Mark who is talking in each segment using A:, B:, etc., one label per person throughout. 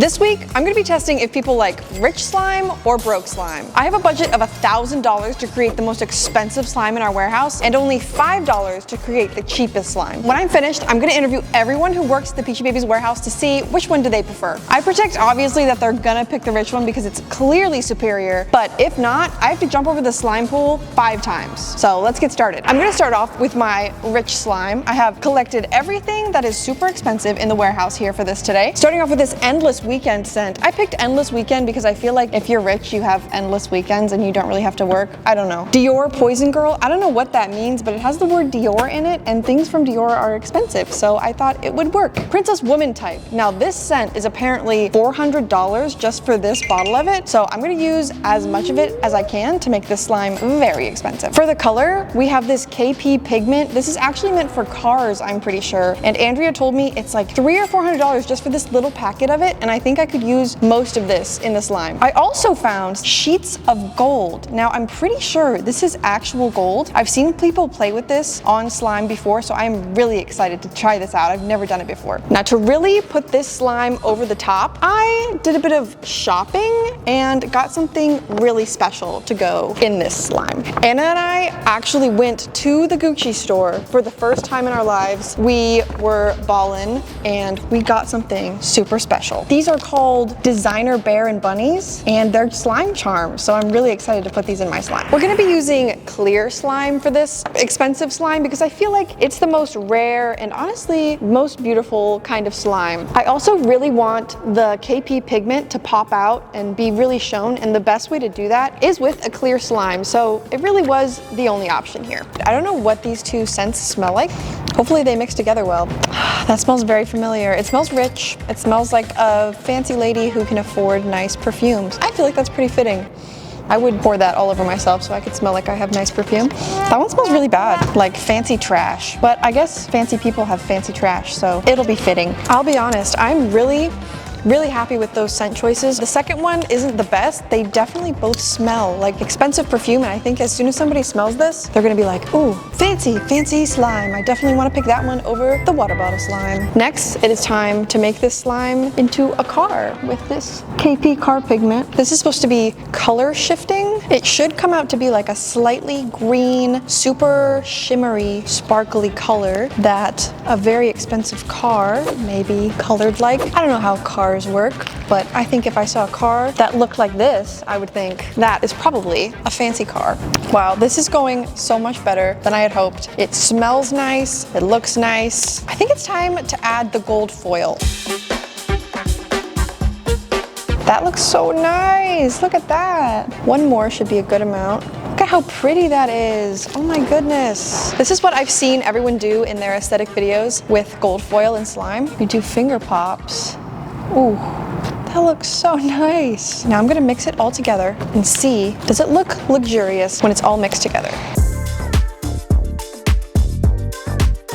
A: This week, I'm gonna be testing if people like rich slime or broke slime. I have a budget of $1,000 to create the most expensive slime in our warehouse and only $5 to create the cheapest slime. When I'm finished, I'm gonna interview everyone who works at the Peachybbies warehouse to see which one do they prefer. I predict obviously that they're gonna pick the rich one because it's clearly superior, but if not, I have to jump over the slime pool 5 times. So let's get started. I'm gonna start off with my rich slime. I have collected everything that is super expensive in the warehouse here for this today. Starting off with this Endless Weekend scent. I picked Endless Weekend because I feel like if you're rich, you have endless weekends and you don't really have to work. I don't know. Dior Poison Girl. I don't know what that means, but it has the word Dior in it, and things from Dior are expensive, so I thought it would work. Princess Woman Type. Now this scent is apparently $400 just for this bottle of it, so I'm gonna use as much of it as I can to make this slime very expensive. For the color, we have this KP pigment. This is actually meant for cars, I'm pretty sure, and Andrea told me it's like $300 or $400 just for this little packet of it, and I think I could use most of this in the slime. I also found sheets of gold. Now I'm pretty sure this is actual gold. I've seen people play with this on slime before, so I'm really excited to try this out. I've never done it before. Now to really put this slime over the top, I did a bit of shopping and got something really special to go in this slime. Anna and I actually went to the Gucci store for the first time in our lives. We were ballin' and we got something super special. These are called Designer Bear and Bunnies, and they're slime charms, so I'm really excited to put these in my slime. We're gonna be using clear slime for this expensive slime because I feel like it's the most rare and honestly most beautiful kind of slime. I also really want the KP pigment to pop out and be really shown, and the best way to do that is with a clear slime, so it really was the only option here. I don't know what these two scents smell like. Hopefully they mix together well. That smells very familiar. It smells rich. It smells like a fancy lady who can afford nice perfumes. I feel like that's pretty fitting. I would pour that all over myself so I could smell like I have nice perfume. That one smells really bad, like fancy trash. But I guess fancy people have fancy trash, so it'll be fitting. I'll be honest, I'm really happy with those scent choices. The second one isn't the best. They definitely both smell like expensive perfume, and I think as soon as somebody smells this, they're gonna be like, ooh, fancy slime. I definitely wanna pick that one over the water bottle slime. Next, it is time to make this slime into a car with this KP car pigment. This is supposed to be color shifting. It should come out to be like a slightly green, super shimmery, sparkly color that a very expensive car may be colored like. I don't know how cars work, but I think if I saw a car that looked like this, I would think that is probably a fancy car. Wow, this is going so much better than I had hoped. It smells nice, it looks nice. I think it's time to add the gold foil. That looks so nice, look at that. One more should be a good amount. Look at how pretty that is. Oh my goodness. This is what I've seen everyone do in their aesthetic videos with gold foil and slime. You do finger pops. Ooh, that looks so nice. Now I'm gonna mix it all together and see, does it look luxurious when it's all mixed together?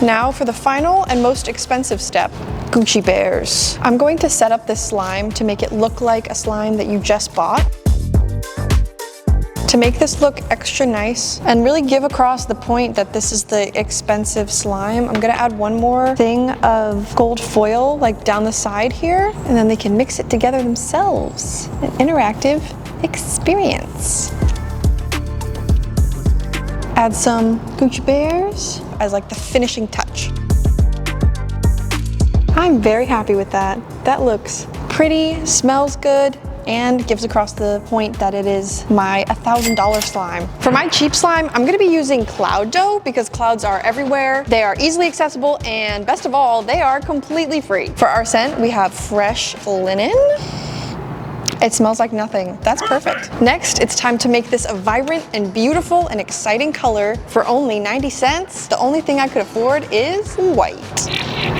A: Now for the final and most expensive step, Gucci Bears. I'm going to set up this slime to make it look like a slime that you just bought. To make this look extra nice and really give across the point that this is the expensive slime, I'm gonna add one more thing of gold foil like down the side here, and then they can mix it together themselves. An interactive experience. Add some Gucci Bears as like the finishing touch. I'm very happy with that. That looks pretty, smells good, and gives across the point that it is my $1,000 slime. For my cheap slime, I'm gonna be using cloud dough because clouds are everywhere, they are easily accessible, and best of all, they are completely free. For our scent, we have fresh linen. It smells like nothing. That's perfect. Next, it's time to make this a vibrant and beautiful and exciting color for only 90 cents. The only thing I could afford is white.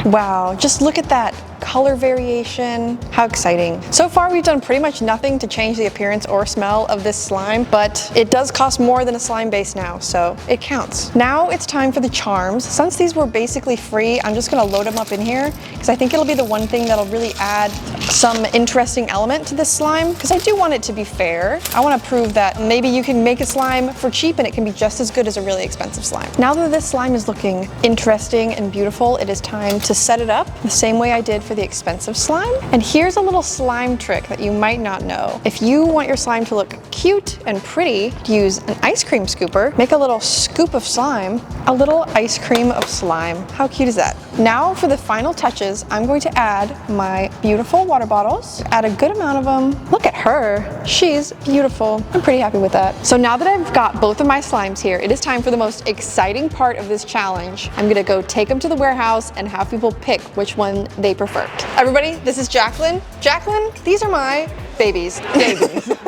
A: Wow, just look at that color variation. How exciting. So far we've done pretty much nothing to change the appearance or smell of this slime, but it does cost more than a slime base now, so it counts. Now it's time for the charms. Since these were basically free, I'm just gonna load them up in here because I think it'll be the one thing that'll really add some interesting element to this slime, because I do want it to be fair. I want to prove that maybe you can make a slime for cheap and it can be just as good as a really expensive slime. Now that this slime is looking interesting and beautiful, it is time to set it up the same way I did for the expensive slime. And here's a little slime trick that you might not know. If you want your slime to look cute and pretty, use an ice cream scooper, make a little scoop of slime, a little ice cream of slime. How cute is that? Now for the final touches, I'm going to add my beautiful water bottles. Add a good amount of them. Look at her. She's beautiful. I'm pretty happy with that. So now that I've got both of my slimes here, it is time for the most exciting part of this challenge. I'm gonna go take them to the warehouse and have people pick which one they prefer. Everybody, this is Jacqueline. Jacqueline, these are my babies.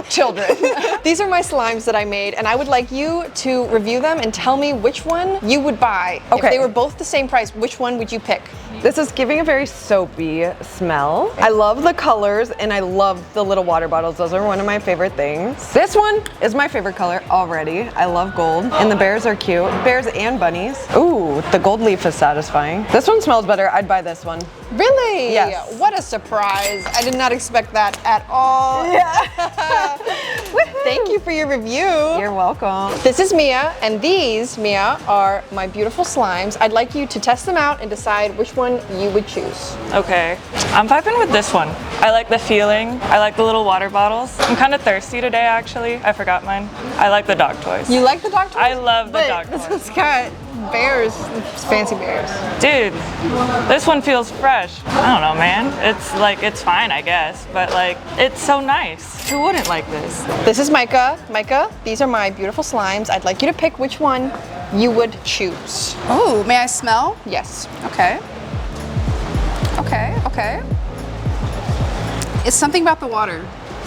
A: Children. These are my slimes that I made, and I would like you to review them and tell me which one you would buy.
B: Okay.
A: If they were both the same price, which one would you pick?
B: This is giving a very soapy smell. I love the colors and I love the little water bottles. Those are one of my favorite things. This one is my favorite color already. I love gold. And the bears are cute. Bears and bunnies. Ooh, the gold leaf is satisfying. This one smells better. I'd buy this one.
A: Really?
B: Yes.
A: What a surprise. I did not expect that at all.
B: Yeah.
A: Thank you for your review.
B: You're welcome.
A: This is Mia, and these, Mia, are my beautiful slimes. I'd like you to test them out and decide which one you would choose.
C: Okay, I'm vibing with this one. I like the feeling. I like the little water bottles. I'm kind of thirsty today, actually. I forgot mine. I like the dog toys.
A: You like the dog toys?
C: I love the
A: But
C: dog toys.
A: This has got bears, fancy bears.
C: Dude, this one feels fresh. I don't know, man. It's like, it's fine, I guess, but like, it's so nice. Who wouldn't like this?
A: This is Micah. Micah, these are my beautiful slimes. I'd like you to pick which one you would choose.
D: Oh, may I smell?
A: Yes.
D: Okay. Okay, okay. It's something about the water.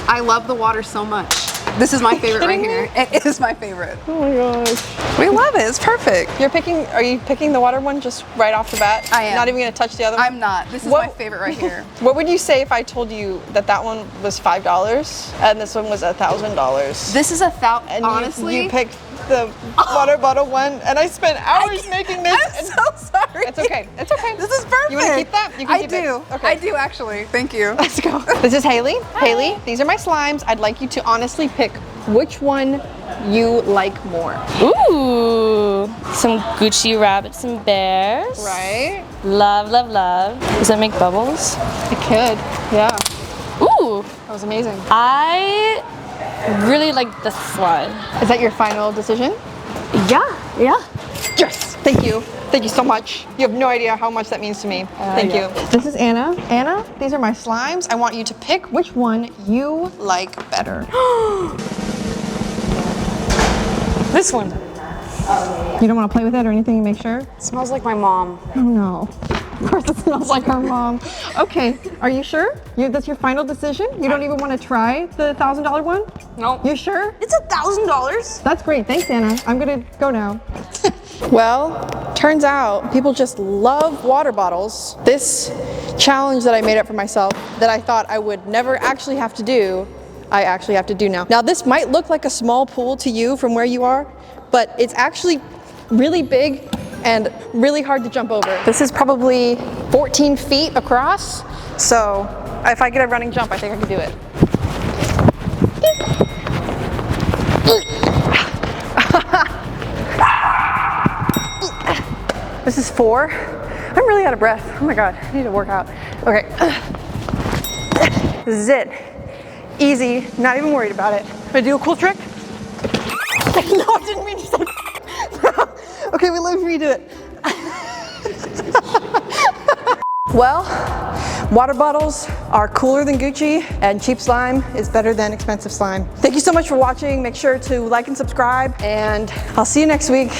D: I love the water so much. This is my favorite right here. It is my favorite.
A: Oh my gosh.
D: We love it. It's perfect.
A: Are you picking the water one just right off the bat?
D: I am.
A: Not even gonna touch the other one?
D: I'm not. This is my favorite right here.
A: What would you say if I told you that that one was $5 and this one was $1,000?
D: This is honestly.
A: You picked the water bottle one, and I spent hours making this.
D: I'm so sorry.
A: It's okay. It's okay.
D: This is perfect.
A: You want to keep that? You can keep it. Okay.
D: I do actually. Thank you.
A: Let's go. This is Haley. Haley, these are my slimes. I'd like you to honestly pick which one you like more.
E: Ooh, some Gucci rabbits and bears.
A: Right?
E: Love, love, love. Does that make bubbles?
A: It could. Yeah.
E: Ooh,
A: That was amazing.
E: I really like the slime.
A: Is that your final decision?
E: Yeah.
A: Yes. Thank you. Thank you so much. You have no idea how much that means to me. Thank you. This is Anna. Anna, these are my slimes. I want you to pick which one you like better.
E: This one.
A: You don't want to play with it or anything to make sure?
E: It smells like my mom.
A: Oh no. Of course it smells like her mom. Okay, are you sure? That's your final decision? You don't even want to try the $1,000 one?
E: No.
A: You sure?
E: It's $1,000.
A: That's great. Thanks, Anna. I'm gonna go now. Well, turns out people just love water bottles. This challenge that I made up for myself that I thought I would never actually have to do, I actually have to do now. Now this might look like a small pool to you from where you are, but it's actually really big and really hard to jump over. This is probably 14 feet across, so if I get a running jump, I think I can do it. This is 4. I'm really out of breath. Oh my God, I need to work out. Okay. This is it. Easy, not even worried about it. Gonna do a cool trick? No, I didn't mean to say that. Okay, let me redo it. Well, water bottles are cooler than Gucci, and cheap slime is better than expensive slime. Thank you so much for watching. Make sure to like and subscribe, and I'll see you next week.